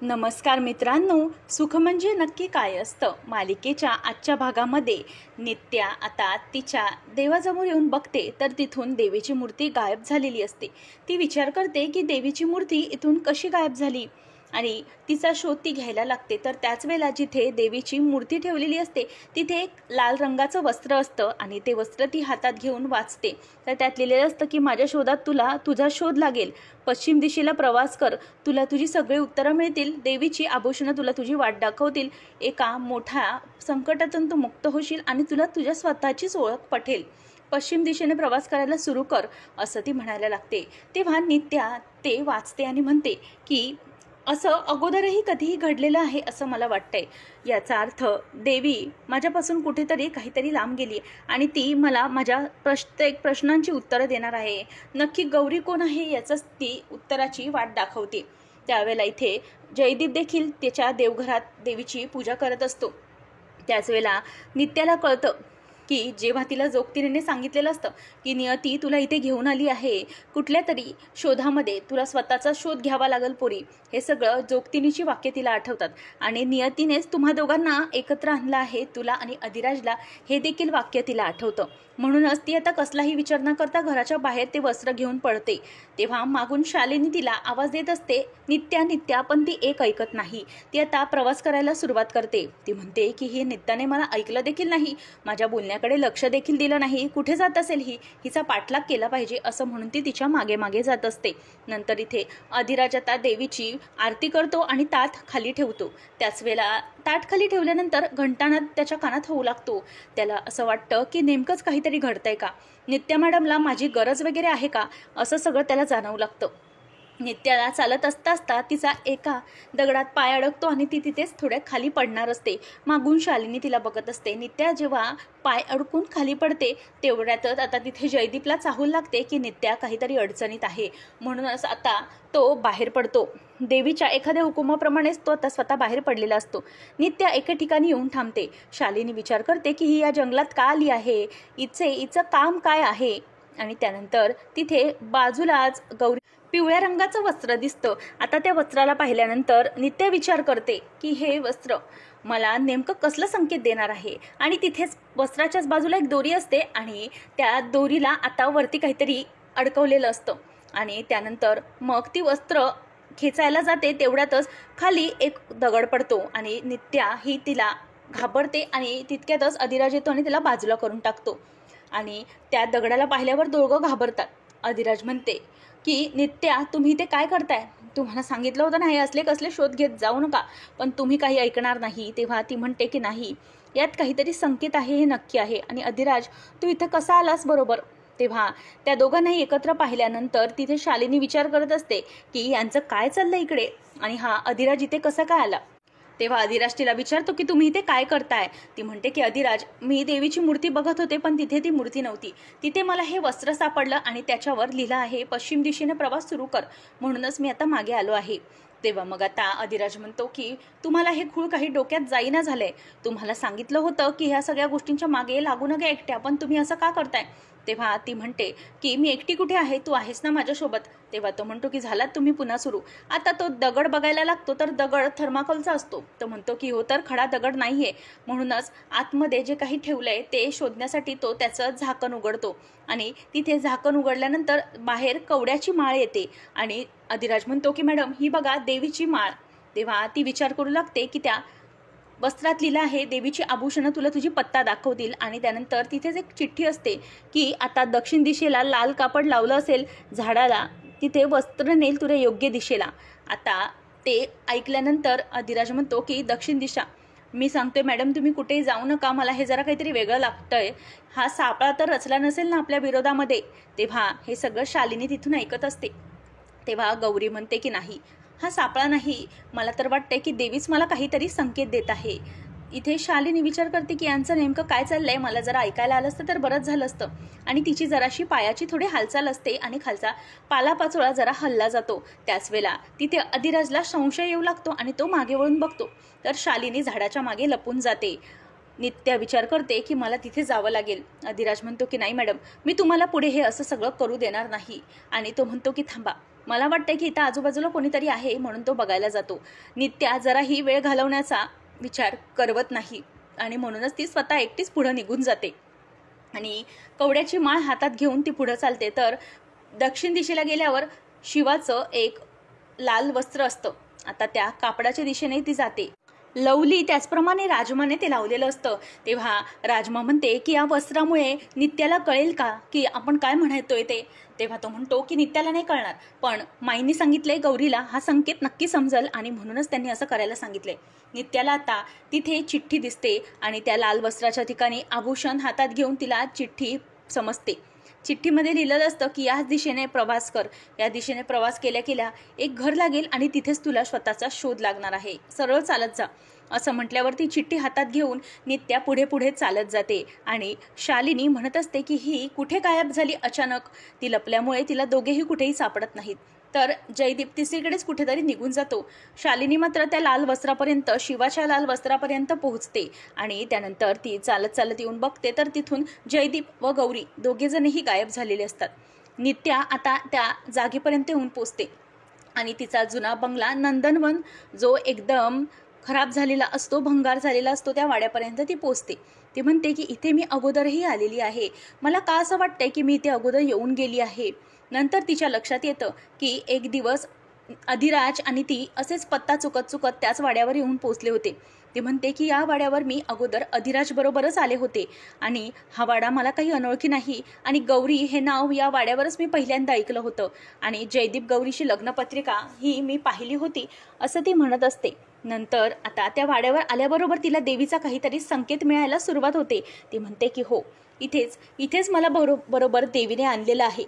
नमस्कार मित्रांनो, सुख म्हणजे नक्की काय असतं मालिकेच्या आजच्या भागामध्ये नित्या आता तिच्या देवाजवळ येऊन बघते तर तिथून देवीची मूर्ती गायब झालेली असते. ती विचार करते की देवीची मूर्ती इथून कशी गायब झाली आणि तिचा शोध ती घ्यायला लागते. तर त्याच वेळेला जिथे देवीची मूर्ती ठेवलेली असते तिथे एक लाल रंगाचं वस्त्र असतं आणि ते वस्त्र ती हातात घेऊन वाचते. तर त्यात लिहिलेलं असतं की माझ्या शोधात तुला तुझा शोध लागेल, पश्चिम दिशेला प्रवास कर, तुला तुझी सगळी उत्तरं मिळतील, देवीची आभूषणं तुला तुझी वाट दाखवतील, एका मोठ्या संकटातून तू मुक्त होशील आणि तुला तुझ्या स्वतःचीच ओळख पटेल, पश्चिम दिशेने प्रवास करायला सुरू कर, असं ती म्हणायला लागते. तेव्हा नित्या ते वाचते आणि म्हणते की असं अगोदरही कधीही घडलेलं आहे असं मला वाटतंय. याचा अर्थ देवी माझ्यापासून कुठेतरी काहीतरी लांब गेली आणि ती मला माझ्या प्रत्येक प्रश्नांची उत्तरं देणार आहे. नक्की गौरी कोण आहे याचंच ती उत्तराची वाट दाखवते. त्यावेळेला इथे जयदीप देखील त्याच्या देवघरात देवीची पूजा करत असतो. त्याच वेळेला नित्याला कळतं की जेव्हा तिला जोगतिनीने सांगितलेलं असतं की नियती तुला इथे घेऊन आली आहे कुठल्या तरी शोधामध्ये, तुला स्वतःचा शोध घ्यावा लागेल पोरी, हे सगळं जोगतिनीची वाक्य तिला आठवतात आणि नियतीनेच तुम्हा दोघांना एकत्र आणलं आहे, तुला आणि अधिराजला, हे देखील वाक्य तिला आठवतं. म्हणूनच ती आता कसलाही विचार न करता घराच्या बाहेर ते वस्त्र घेऊन पडते. तेव्हा मागून शालिनी तिला आवाज देत असते, नित्या नित्या, पण ती एक ऐकत नाही. ती आता प्रवास करायला सुरुवात करते. ती म्हणते की हे नित्याने मला ऐकलं देखील नाही, माझ्या बोलण्याकडे लक्ष देखील दिलं नाही, कुठे जात असेल ही, हिचा पाठलाग केला पाहिजे असं म्हणून ती तिच्या मागे मागे जात असते. नंतर इथे अधिराज आता देवीची आरती करतो आणि ताट खाली ठेवतो. त्याच वेळेला ताट खाली ठेवल्यानंतर घंटानाद त्याच्या कानात होऊ लागतो. त्याला असं वाटतं की नेमकंच काहीतरी घडतंय का, नित्या मॅडमला माझी गरज वगैरे आहे का, असं सगळं त्याला जाणवू लागतं. नित्याला चालत असता असता तिचा एका दगडात पाय अडकतो आणि ती तिथेच थोड्या खाली पडणार असते. मागून शालिनी तिला बघत असते. नित्या जेव्हा पाय अडकून खाली पडते तेवढ्यातच आता तिथे जयदीपला चाहूल लागते की नित्या काहीतरी अडचणीत आहे. म्हणूनच आता तो बाहेर पडतो. देवीच्या एखाद्या हुकुमाप्रमाणेच तो आता स्वतः बाहेर पडलेला असतो. नित्या एका ठिकाणी येऊन थांबते. शालिनी विचार करते की ही या जंगलात का आली आहे, हिचं काम काय आहे. आणि त्यानंतर तिथे बाजूलाच गौरी पिवळ्या रंगाचं वस्त्र दिसतं. आता त्या वस्त्राला पाहिल्यानंतर नित्या विचार करते की हे वस्त्र मला नेमकं कसलं संकेत देणार आहे. आणि तिथेच वस्त्राच्याच बाजूला एक दोरी असते आणि त्या दोरीला आता वरती काहीतरी अडकवलेलं असतं. आणि त्यानंतर मग ती वस्त्र खेचायला जाते तेवढ्यातच खाली एक दगड पडतो आणि नित्या ही तिला घाबरते आणि तितक्यातच अधिराज येतो आणि तिला बाजूला करून टाकतो. आणि त्या दगडाला पाहिल्यावर दोघं घाबरतात. अधिराज म्हणते की नित्या, तुम्ही ते काय करताय, तुम्हाला सांगितलं होतं ना हे असले कसले शोध घेत जाऊ नका, पण तुम्ही काही ऐकणार नाही. तेव्हा ती म्हणते की नाही, यात काहीतरी संकेत आहे, हे नक्की आहे. आणि अधिराज, तू इथं कसा आलास बरोबर. तेव्हा त्या दोघांनाही एकत्र पाहिल्यानंतर तिथे शालिनी विचार करत असते की यांचं काय चाललंय इकडे आणि हा अधिराज इथे कसा काय आला. तेव्हा अधिराज तिला विचारतो की तुम्ही इथे काय करताय. ती म्हणते की अधिराज, मी देवीची मूर्ती बघत होते पण तिथे ती मूर्ती नव्हती, तिथे मला हे वस्त्र सापडलं आणि त्याच्यावर लिहिलं आहे पश्चिम दिशेने प्रवास सुरू कर, म्हणूनच मी आता मागे आलो आहे. तेव्हा मग आता अधिराज म्हणतो की तुम्हाला हे खूळ काही डोक्यात जाईना झालंय, तुम्हाला सांगितलं होतं की ह्या सगळ्या गोष्टींच्या मागे लागू नका एकट्या, पण तुम्ही असं का करताय. तेव्हा ती म्हणते की मी एकटी कुठे आहे, तू आहेस ना माझ्यासोबत. तेव्हा तो म्हणतो की झालात तुम्ही पुन्हा सुरू. आता तो दगड बघायला लागतो तर दगड थर्माकोलचा असतो. तो म्हणतो की हो तर खडा दगड नाहीये, म्हणूनच आतमध्ये जे काही ठेवलंय ते शोधण्यासाठी तो त्याचं झाकण उघडतो आणि तिथे झाकण उघडल्यानंतर बाहेर कवड्याची माळ येते. आणि अधिराज म्हणतो की मॅडम ही बघा देवीची माळ. तेव्हा ती विचार करू लागते की त्या वस्त्रात लिहिलं आहे देवीची आभूषणं तुला तुझी पत्ता दाखवतील. आणि त्यानंतर तिथेच एक चिठ्ठी असते की आता दक्षिण दिशेला लाल कापड लावलं असेल झाडाला, तिथे वस्त्र नेल तुला योग्य दिशेला. आता ते ऐकल्यानंतर अधिराज म्हणतो की दक्षिण दिशा, मी सांगतोय मॅडम तुम्ही कुठेही जाऊ नका, मला हे जरा काहीतरी वेगळं लागतंय, हा सापळा तर रचला नसेल ना आपल्या विरोधामध्ये. तेव्हा हे सगळं शालिनी तिथून ऐकत असते. तेव्हा गौरी म्हणते की नाही, हा सापळा नाही, मला तर वाटतंय की देवीच मला काहीतरी संकेत देत आहे. इथे शालिनी विचार करते की यांचं नेमकं काय चाललंय, मला जरा ऐकायला आलं असतं तर बरंच झालं असतं. आणि तिची जराशी पायाची थोडी हालचाल असते आणि खालचा पालापाचोळा जरा हल्ला जातो. त्याच वेळेला तिथे अधिराजला संशय येऊ लागतो आणि तो मागे वळून बघतो तर शालिनी झाडाच्या मागे लपून जाते. नित्या विचार करते की मला तिथे जावं लागेल. अधिराज म्हणतो की नाही मॅडम, मी तुम्हाला पुढे हे असं सगळं करू देणार नाही. आणि तो म्हणतो की थांबा, मला वाटतं की इथं आजूबाजूला कोणीतरी आहे म्हणून तो बघायला जातो. नित्या जराही वेळ घालवण्याचा विचार करवत नाही आणि म्हणूनच ती स्वतः एकटीच पुढे निघून जाते आणि कवड्याची माळ हातात घेऊन ती पुढे चालते. तर दक्षिण दिशेला गेल्यावर शिवाचं एक लाल वस्त्र असतं. आता त्या कापडाच्या दिशेने ती जाते. लवली त्याचप्रमाणे राजमाने ते लावलेलं असतं. तेव्हा राजमा म्हणते की या वस्त्रामुळे नित्याला कळेल का की आपण काय म्हणतोय ते. तेव्हा तो म्हणतो की नित्याला नाही कळणार, पण माईंनी सांगितलंय गौरीला हा संकेत नक्की समजल आणि म्हणूनच त्यांनी असं करायला सांगितलंय. नित्याला आता तिथे चिठ्ठी दिसते आणि त्या लाल वस्त्राच्या ठिकाणी आभूषण हातात घेऊन तिला चिठ्ठी समजते. चिठ्ठीमध्ये लिहिलेलं असतं की याच दिशेने प्रवास कर, या दिशेने प्रवास केल्या केल्या एक घर लागेल आणि तिथेच तुला स्वतःचा शोध लागणार आहे, सरळ चालत जा. असं म्हटल्यावर ती चिठ्ठी हातात घेऊन नित्या पुढे पुढे चालत जाते आणि शालिनी म्हणत असते की ही कुठे गायब झाली अचानक. ती लपल्यामुळे तिला दोघेही कुठेही सापडत नाहीत. तर जयदीप तिसरीकडेच कुठेतरी निघून जातो. शालिनी मात्र त्या लाल वस्त्रापर्यंत, शिवाच्या लाल वस्त्रापर्यंत पोहोचते आणि त्यानंतर ती चालत चालत येऊन बघते तर तिथून जयदीप व गौरी दोघेजणही गायब झालेले असतात. नित्या आता त्या जागेपर्यंत येऊन पोहोचते आणि तिचा जुना बंगला नंदनवन जो एकदम खराब झालेला असतो, भंगार झालेला असतो, त्या वाड्यापर्यंत ती पोहोचते. ती म्हणते की इथे मी अगोदरही आलेली आहे, मला का असं वाटतंय की मी इथे अगोदर येऊन गेली आहे. नंतर तिच्या लक्षात येतं की एक दिवस अधिराज आणि ती असेच पत्ता चुकत चुकत त्याच वाड्यावर येऊन पोहोचले होते. ती म्हणते की या वाड्यावर मी अगोदर अधिराज बरोबरच आले होते आणि हा वाडा मला काही अनोळखी नाही आणि गौरी हे नाव या वाड्यावरच मी पहिल्यांदा ऐकलं होतं आणि जयदीप गौरीची लग्नपत्रिका ही मी पाहिली होती असं ती म्हणत असते. नंतर आता त्या वाड्यावर आल्याबरोबर तिला देवीचा काहीतरी संकेत मिळायला सुरुवात होते. ती म्हणते की हो, इथेच मला बरोबर देवीने आणलेलं आहे,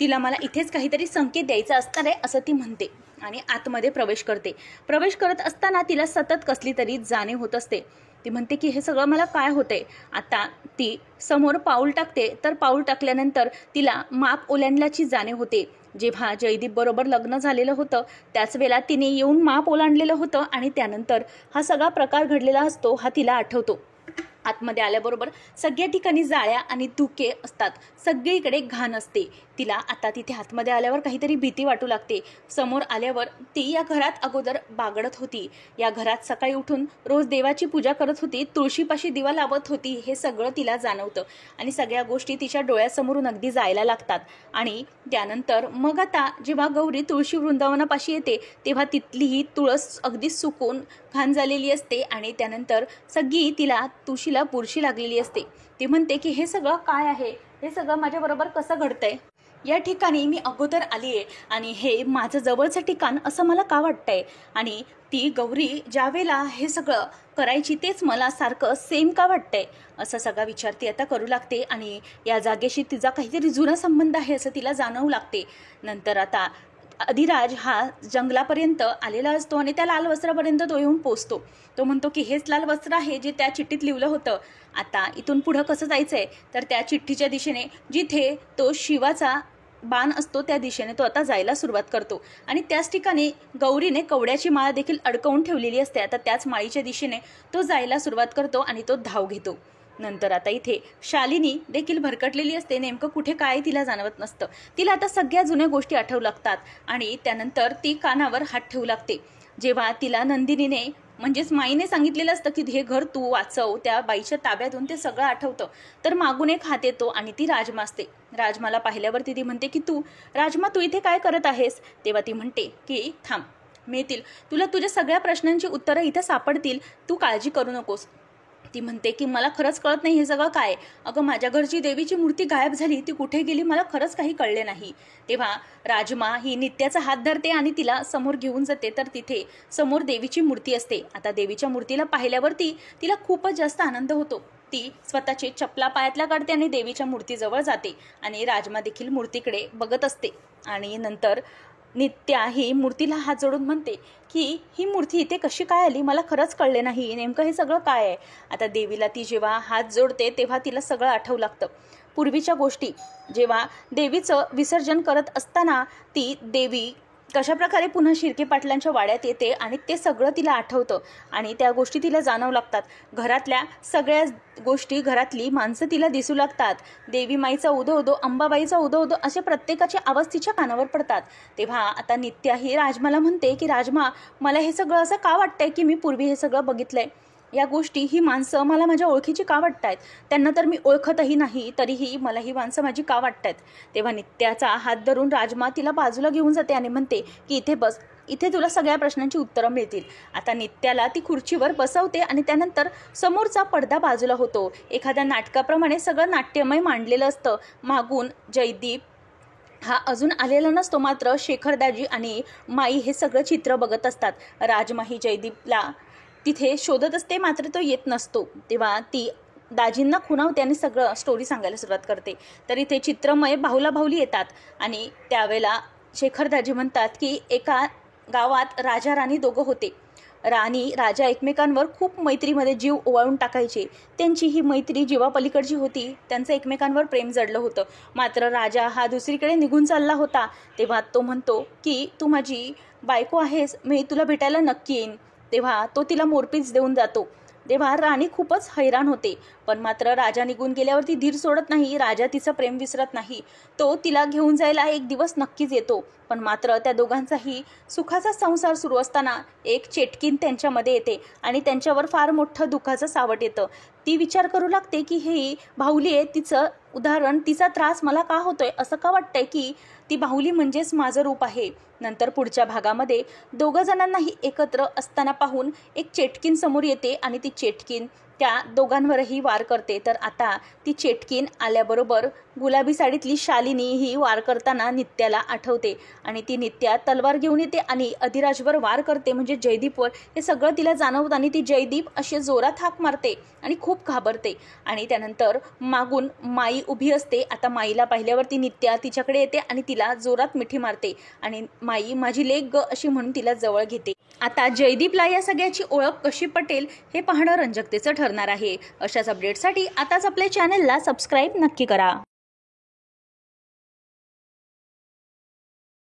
तिला मला इथेच काहीतरी संकेत द्यायचा असणार आहे असं ती म्हणते आणि आतमध्ये प्रवेश करते. प्रवेश करत असताना तिला सतत कसली तरी जाणीव होत असते. ती म्हणते की हे सगळं मला काय होतंय. आता ती समोर पाऊल टाकते तर पाऊल टाकल्यानंतर तिला माप ओलांडल्याची जाणीव होते. जेव्हा जयदीप बरोबर लग्न झालेलं होतं त्याच वेळेला तिने येऊन माप ओलांडलेलं होतं आणि त्यानंतर हा सगळा प्रकार घडलेला असतो हा तिला आठवतो. आतमध्ये आल्याबरोबर सगळ्या ठिकाणी जाळ्या आणि धुके असतात, सगळीकडे घाण असते. तिला आता तिथे आतमध्ये आल्यावर काहीतरी भीती वाटू लागते. समोर आल्यावर ती या घरात अगोदर बागडत होती, या घरात सकाळी उठून रोज देवाची पूजा करत होती, तुळशीपाशी दिवा लावत होती, हे सगळं तिला जाणवतं आणि सगळ्या गोष्टी तिच्या डोळ्यासमोरून अगदी जायला लागतात. आणि त्यानंतर मग आता जेव्हा गौरी तुळशी वृंदावनापाशी येते तेव्हा तिथली ही तुळस अगदी सुकून घाण झालेली असते आणि त्यानंतर सगळी तिला तुळशीला बुरशी लागलेली असते. ती म्हणते की हे सगळं काय आहे, हे सगळं माझ्याबरोबर कसं घडतंय. या ठिकाणी मी अगोदर आली आहे आणि हे माझं जवळचं ठिकाण असं मला का वाटतंय आणि ती गौरी ज्यावेळेला हे सगळं करायची तेच मला सारखं सेम का वाटतंय असा सगळा विचार ती आता करू लागते आणि या जागेशी तिचा काहीतरी जुना संबंध आहे असं तिला जाणवू लागते. नंतर आता अधिराज हा जंगलापर्यंत आलेला असतो आणि त्या लाल वस्त्रापर्यंत तो येऊन पोचतो. तो म्हणतो की हेच लाल वस्त्र आहे जे त्या चिठ्ठीत लिहिलं होतं. आता इथून पुढं कसं जायचंय तर त्या चिठ्ठीच्या दिशेने जिथे तो शिवाचा बाण असतो त्या दिशेने तो आता जायला सुरुवात करतो आणि त्याच ठिकाणी गौरीने कवड्याची माळ देखील अडकवून ठेवलेली असते. आता त्याच माळीच्या दिशेने तो जायला सुरुवात करतो आणि तो धाव घेतो. नंतर आता इथे शालिनी देखील भरकटलेली असते, नेमकं कुठे काय तिला जाणवत नसतं. तिला आता सगळ्या जुन्या गोष्टी आठवू लागतात आणि त्यानंतर ती कानावर हात ठेवू लागते. जेव्हा तिला नंदिनीने म्हणजेच माईने सांगितलेलं असतं की हे घर तू वाचव, त्या बाईच्या ताब्यातून ते सगळं आठवतं. तर मागून एक हात येतो आणि ती राजमा असते. राजमाला पाहिल्यावरती ती म्हणते की राजमा तू इथे काय करत आहेस. तेव्हा ती म्हणते की थांब, मिळतील तुला तुझ्या सगळ्या प्रश्नांची उत्तरं इथे सापडतील, तू काळजी करू नकोस. ती म्हणते की मला खरंच कळत नाही हे सगळं काय. अगं माझ्या घरची देवीची मूर्ती गायब झाली, ती कुठे गेली मला खरंच काही कळले नाही. तेव्हा राजमा ही नित्याचा हात धरते आणि तिला समोर घेऊन जाते. तर तिथे समोर देवीची मूर्ती असते. आता देवीच्या मूर्तीला पाहिल्यावरती तिला खूपच जास्त आनंद होतो. ती स्वतःचे चपला पायातल्या काढते आणि देवीच्या मूर्तीजवळ जाते आणि राजमा देखील मूर्तीकडे बघत असते. आणि नंतर नित्या ही मूर्तीला हात जोडून म्हणते की ही मूर्ती इथे कशी काय आली, मला खरंच कळले नाही, नेमकं हे सगळं काय आहे. आता देवीला ती जेव्हा हात जोडते तेव्हा तिला सगळं आठवू लागतं. पूर्वीच्या गोष्टी जेव्हा देवीचं विसर्जन करत असताना ती देवी कशाप्रकारे पुन्हा शिर्के पाटलांच्या वाड्यात येते आणि ते सगळं तिला आठवतं आणि त्या गोष्टी तिला जाणवू लागतात. घरातल्या सगळ्या गोष्टी, घरातली माणसं तिला दिसू लागतात. देवी माईचा उदो उदो, अंबाबाईचा उदो उदो असे प्रत्येकाचे आवाज तिच्या कानावर पडतात. तेव्हा आता नित्या ही राजमाला म्हणते की राजमा, मला हे सगळं असं का वाटतंय की मी पूर्वी हे सगळं बघितलंय. या गोष्टी, ही माणसं मला माझ्या ओळखीची का वाटतायत. त्यांना तर मी ओळखतही नाही, तरीही मला ही माणसं माझी का वाटतायत. तेव्हा नित्याचा हात धरून राजमा तिला बाजूला घेऊन जाते आणि म्हणते की इथे बस, इथे तुला सगळ्या प्रश्नांची उत्तरं मिळतील. आता नित्याला ती खुर्चीवर बसवते आणि त्यानंतर समोरचा पडदा बाजूला होतो. एखाद्या नाटकाप्रमाणे सगळं नाट्यमय मांडलेलं असतं. मागून जयदीप हा अजून आलेला नसतो, मात्र शेखरदाजी आणि माई हे सगळं चित्र बघत असतात. राजमा ही जयदीपला तिथे शोधत असते, मात्र तो येत नसतो. तेव्हा ती दाजींना खुणावते आणि सगळं स्टोरी सांगायला सुरुवात करते. तर इथे चित्रमय भाऊला भाऊली येतात आणि त्यावेळेला शेखरदाजी म्हणतात की एका गावात राजा राणी दोघं होते. राणी राजा एकमेकांवर खूप मैत्रीमध्ये जीव ओवाळून टाकायचे. त्यांची ही मैत्री जीवापलीकडची होती. त्यांचं एकमेकांवर प्रेम जडलं होतं. मात्र राजा हा दुसरीकडे निघून चालला होता. तेव्हा तो म्हणतो की तू माझी बायको आहेस, मी तुला भेटायला नक्की येईन. तेव्हा तो तिला मोरपीच देऊन जातो. तेव्हा राणी खूपच हैराण होते. पण मात्र राजा निघून गेल्यावर ती धीर सोडत नाही. राजा तिचं प्रेम विसरत नाही. तो तिला घेऊन जायला एक दिवस नक्कीच येतो. पण मात्र त्या दोघांचाही सुखाचा संसार सुरू असताना एक चेटकीन त्यांच्यामध्ये येते आणि त्यांच्यावर फार मोठं दुःखाचं सावट येतं. ती विचार करू लागते की ही बाहुली आहे, तिचं उदाहरण, तिचा त्रास मला का होतोय, असं का वाटतंय की ती बाहुली म्हणजेच माझं रूप आहे. नंतर पुढच्या भागामध्ये दोघं जणांनाही एकत्र असताना पाहून एक चेटकीन समोर येते आणि ती चेटकीन त्या दोघांवरही वार करते. तर आता ती चेटकीन आल्याबरोबर गुलाबी साडीतली शालिनी ही वार करताना नित्याला आठवते आणि ती नित्या तलवार घेऊन येते आणि अधिराजवर वार करते, म्हणजे जयदीपवर. हे सगळं तिला जाणवतं आणि ती जयदीप अशी जोरात हाक मारते आणि खूप घाबरते. आणि त्यानंतर मागून माई उभी असते. आता माईला पाहिल्यावरती नित्या तिच्याकडे येते आणि तिला जोरात मिठी मारते आणि माई माझी लेक ग अशी म्हणून तिला जवळ घेते. आता जयदीपला या सगळ्याची ओळख कशी पटेल हे पाहणं रंजकतेचं ठरणार आहे. अशाच अपडेटसाठी आताच आपल्या चॅनलला सबस्क्राईब नक्की करा.